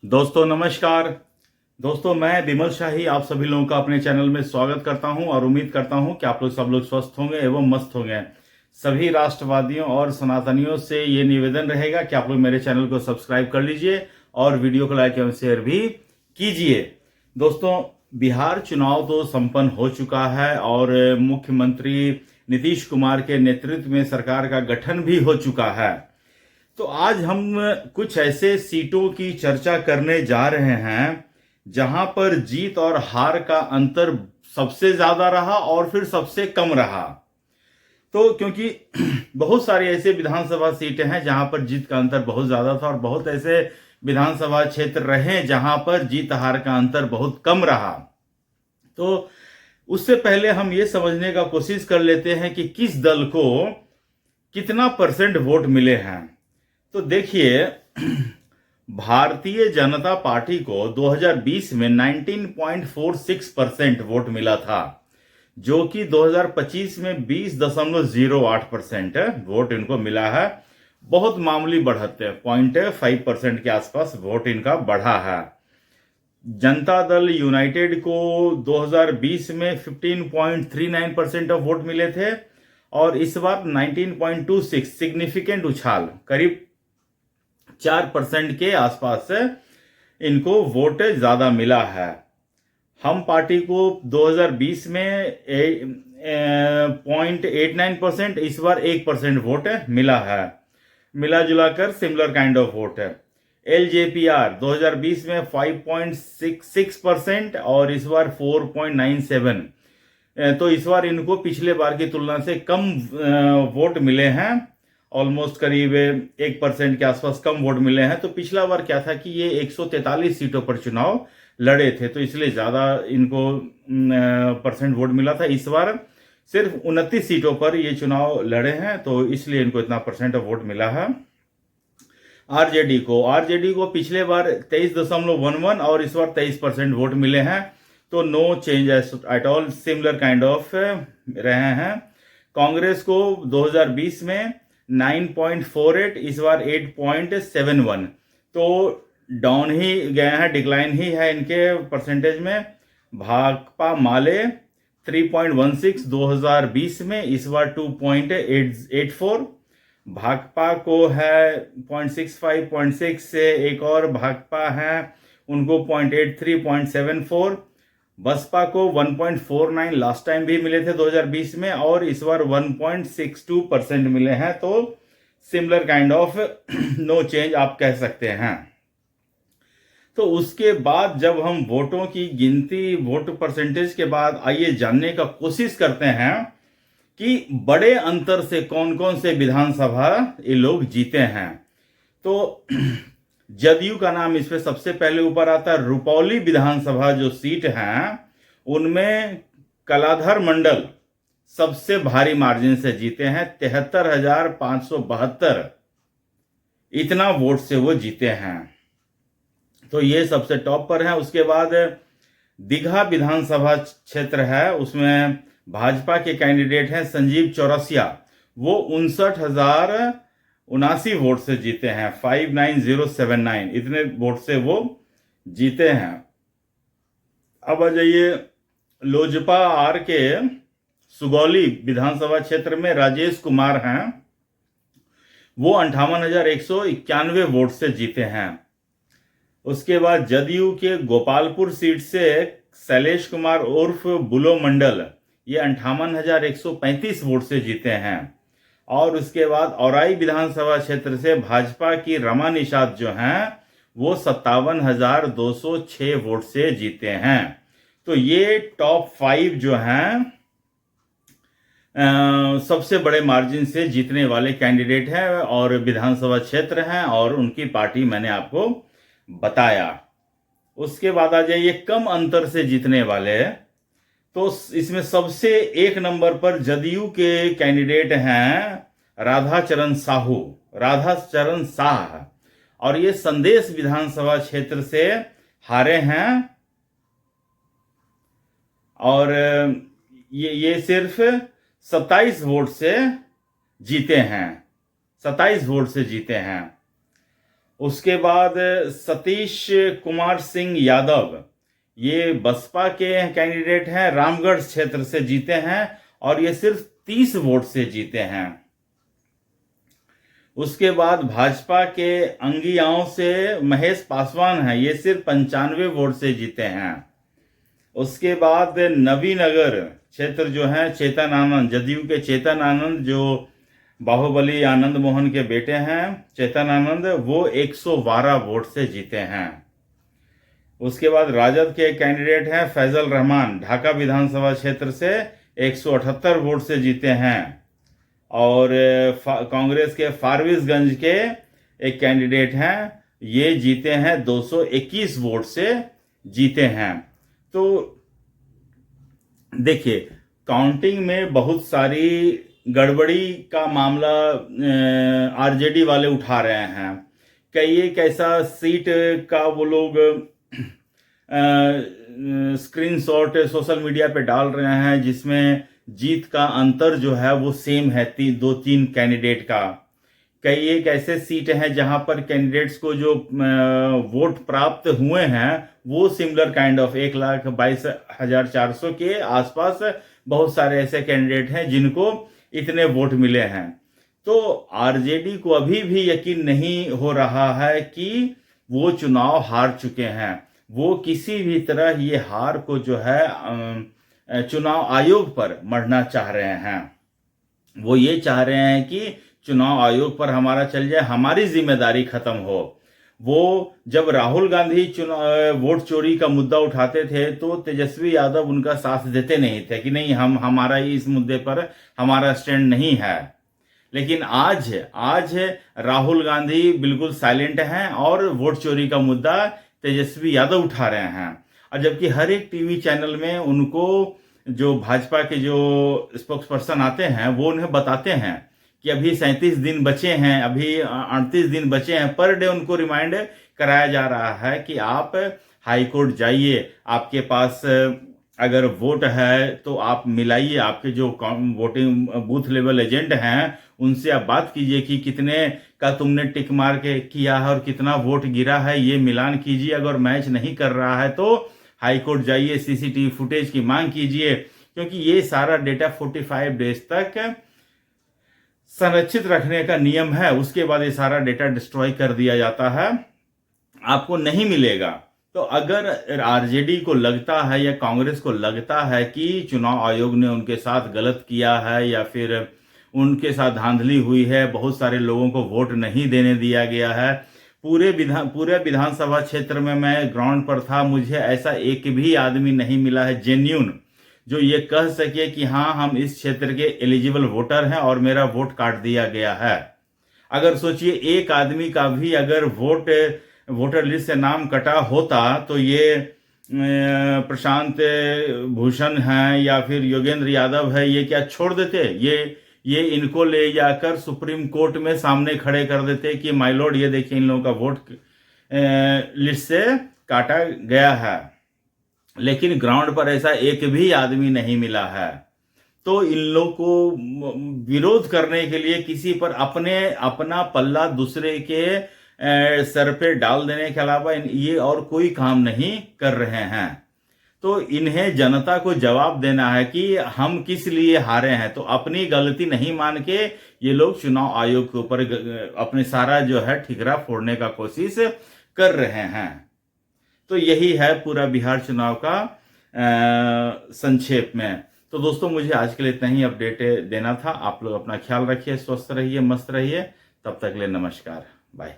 दोस्तों नमस्कार। दोस्तों मैं विमल शाही आप सभी लोगों का अपने चैनल में स्वागत करता हूं और उम्मीद करता हूं कि आप लोग सब लोग स्वस्थ होंगे एवं मस्त होंगे। सभी राष्ट्रवादियों और सनातनियों से ये निवेदन रहेगा कि आप लोग मेरे चैनल को सब्सक्राइब कर लीजिए और वीडियो को लाइक एवं शेयर भी कीजिए। दोस्तों बिहार चुनाव तो संपन्न हो चुका है और मुख्यमंत्री नीतीश कुमार के नेतृत्व में सरकार का गठन भी हो चुका है। तो आज हम कुछ ऐसे सीटों की चर्चा करने जा रहे हैं जहां पर जीत और हार का अंतर सबसे ज्यादा रहा और फिर सबसे कम रहा। तो क्योंकि बहुत सारी ऐसे विधानसभा सीटें हैं जहां पर जीत का अंतर बहुत ज्यादा था और बहुत ऐसे विधानसभा क्षेत्र रहे जहां पर जीत हार का अंतर बहुत कम रहा। तो उससे पहले हम ये समझने का कोशिश कर लेते हैं कि किस दल को कितना परसेंट वोट मिले हैं। तो देखिए भारतीय जनता पार्टी को 2020 में 19.46% वोट मिला था, जो कि 2025 में 20.08% वोट इनको मिला है। बहुत मामूली बढ़त है, 0.5% के आसपास वोट इनका बढ़ा है। जनता दल यूनाइटेड को 2020 में 15.39% ऑफ वोट मिले थे और इस बार 19.26 सिग्निफिकेंट उछाल करीब 4% के आसपास इनको वोट ज्यादा मिला है। हम पार्टी को 2020 में 0.89%, इस बार 1% वोट मिला है। मिला जुलाकर सिमिलर काइंड ऑफ वोट है। एलजेपीआर 2020 में 5.66% और इस बार 4.97, तो इस बार इनको पिछले बार की तुलना से कम वोट मिले हैं। ऑलमोस्ट करीब 1% के आसपास कम वोट मिले हैं। तो पिछला बार क्या था कि ये 143 सीटों पर चुनाव लड़े थे, तो इसलिए ज्यादा इनको परसेंट वोट मिला था। इस बार सिर्फ 29 सीटों पर ये चुनाव लड़े हैं, तो इसलिए इनको इतना परसेंट ऑफ वोट मिला है। आरजेडी को पिछले बार 23.11 और इस बार 23% वोट मिले हैं, तो no change at all, similar kind of रहे हैं। कांग्रेस को 2020 में 9.48, इस बार 8.71, तो डाउन ही गए हैं, डिक्लाइन ही है इनके परसेंटेज में। भाकपा माले 3.16 2020 में, इस बार 2.84। भाकपा को है 0.65, 0.6 से एक और भाकपा है उनको 0.83, 0.74। बसपा को 1.49 लास्ट टाइम भी मिले थे 2020 में और इस बार 1.62% मिले हैं, तो similar kind of no change आप कह सकते हैं। तो उसके बाद जब हम वोटों की गिनती, वोट परसेंटेज के बाद आइए जानने का कोशिश करते हैं कि बड़े अंतर से कौन कौन से विधानसभा ये लोग जीते हैं। तो जदयू का नाम इसमें सबसे पहले ऊपर आता है। रुपौली विधानसभा जो सीट है उनमें कलाधर मंडल सबसे भारी मार्जिन से जीते हैं, 73,572 इतना वोट से वो जीते हैं, तो ये सबसे टॉप पर है। उसके बाद दीघा विधानसभा क्षेत्र है, उसमें भाजपा के कैंडिडेट हैं संजीव चौरसिया, वो 59,079 वोट से जीते हैं, 59079 इतने वोट से वो जीते हैं। अब आ जाइए लोजपा आर के सुगौली विधानसभा क्षेत्र में राजेश कुमार हैं, वो 58,191 वोट से जीते हैं। उसके बाद जदयू के गोपालपुर सीट से शैलेश कुमार उर्फ बुलो मंडल, ये 58,135 वोट से जीते हैं। और उसके बाद औराई विधानसभा क्षेत्र से भाजपा की रमा निषाद जो हैं वो 57,206 वोट से जीते हैं। तो ये टॉप 5 जो हैं सबसे बड़े मार्जिन से जीतने वाले कैंडिडेट हैं और विधानसभा क्षेत्र हैं और उनकी पार्टी मैंने आपको बताया। उसके बाद आ जाइए कम अंतर से जीतने वाले, तो इसमें सबसे एक नंबर पर जदयू के कैंडिडेट हैं राधाचरण शाह, और ये संदेश विधानसभा क्षेत्र से हारे हैं और ये सिर्फ 27 वोट से जीते हैं, 27 वोट से जीते हैं। उसके बाद सतीश कुमार सिंह यादव, ये बसपा के कैंडिडेट हैं, रामगढ़ क्षेत्र से जीते हैं और ये सिर्फ 30 वोट से जीते हैं। उसके बाद भाजपा के अंगियाओं से महेश पासवान हैं, ये सिर्फ 95 वोट से जीते हैं। उसके बाद नवीनगर क्षेत्र जो है, चेतन आनंद, जदयू के चेतन आनंद जो बाहुबली आनंद मोहन के बेटे हैं, चेतन आनंद, वो 112 वोट से जीते हैं। उसके बाद राजद के कैंडिडेट हैं फैजल रहमान, ढाका विधानसभा क्षेत्र से 178 वोट से जीते हैं। और कांग्रेस के फारबिसगंज के एक कैंडिडेट हैं, ये जीते हैं 221 वोट से जीते हैं। तो देखिए, काउंटिंग में बहुत सारी गड़बड़ी का मामला आरजेडी वाले उठा रहे हैं। कई एक ऐसा सीट का वो लोग स्क्रीनशॉट सोशल मीडिया पे डाल रहे हैं जिसमें जीत का अंतर जो है वो सेम है 2-3 कैंडिडेट का। कई एक ऐसे सीट हैं जहां पर कैंडिडेट्स को जो वोट प्राप्त हुए हैं वो सिमिलर काइंड ऑफ 1,22,400 के आसपास बहुत सारे ऐसे कैंडिडेट हैं जिनको इतने वोट मिले हैं। तो आरजेडी को अभी भी यकीन नहीं हो रहा है कि वो चुनाव हार चुके हैं। वो किसी भी तरह ये हार को जो है चुनाव आयोग पर मढ़ना चाह रहे हैं। वो ये चाह रहे हैं कि चुनाव आयोग पर हमारा चल जाए, हमारी जिम्मेदारी खत्म हो। वो जब राहुल गांधी वोट चोरी का मुद्दा उठाते थे तो तेजस्वी यादव उनका साथ देते नहीं थे कि नहीं, हमारा इस मुद्दे पर हमारा स्टैंड नहीं है। लेकिन आज राहुल गांधी बिल्कुल साइलेंट हैं और वोट चोरी का मुद्दा तेजस्वी यादव उठा रहे हैं। और जबकि हर एक टीवी चैनल में उनको जो भाजपा के जो स्पोक्स पर्सन आते हैं वो उन्हें बताते हैं कि अभी 37 दिन बचे हैं, अभी 38 दिन बचे हैं। पर डे उनको रिमाइंड कराया जा रहा है कि आप हाई कोर्ट जाइए, आपके पास अगर वोट है तो आप मिलाइए, आपके जो वोटिंग बूथ लेवल एजेंट हैं उनसे आप बात कीजिए कि कितने का तुमने टिक मार के किया है और कितना वोट गिरा है, ये मिलान कीजिए। अगर मैच नहीं कर रहा है तो हाई कोर्ट जाइए, सीसीटीवी फुटेज की मांग कीजिए, क्योंकि ये सारा डेटा 45 डेज तक संरक्षित रखने का नियम है। उसके बाद ये सारा डेटा डिस्ट्रॉय कर दिया जाता है, आपको नहीं मिलेगा। तो अगर आरजेडी को लगता है या कांग्रेस को लगता है कि चुनाव आयोग ने उनके साथ गलत किया है या फिर उनके साथ धांधली हुई है, बहुत सारे लोगों को वोट नहीं देने दिया गया है, पूरे विधानसभा क्षेत्र में मैं ग्राउंड पर था, मुझे ऐसा एक भी आदमी नहीं मिला है जेन्यून जो ये कह सके कि हाँ हम इस क्षेत्र के एलिजिबल वोटर हैं और मेरा वोट काट दिया गया है। अगर सोचिए एक आदमी का भी अगर वोटर लिस्ट से नाम कटा होता तो ये प्रशांत भूषण हैं या फिर योगेंद्र यादव है, ये क्या छोड़ देते? ये इनको ले जाकर सुप्रीम कोर्ट में सामने खड़े कर देते कि माय लॉर्ड ये देखिए इन लोगों का वोट लिस्ट से काटा गया है। लेकिन ग्राउंड पर ऐसा एक भी आदमी नहीं मिला है। तो इन लोगों को विरोध करने के लिए किसी पर अपना पल्ला दूसरे के सर पे डाल देने के अलावा ये और कोई काम नहीं कर रहे हैं। तो इन्हें जनता को जवाब देना है कि हम किस लिए हारे हैं। तो अपनी गलती नहीं मान के ये लोग चुनाव आयोग के ऊपर अपने सारा जो है ठिकरा फोड़ने का कोशिश कर रहे हैं। तो यही है पूरा बिहार चुनाव का संक्षेप में। तो दोस्तों मुझे आज के लिए इतना ही अपडेट देना था। आप लोग अपना ख्याल रखिए, स्वस्थ रहिए, मस्त रहिए। तब तक के लिए नमस्कार, बाय।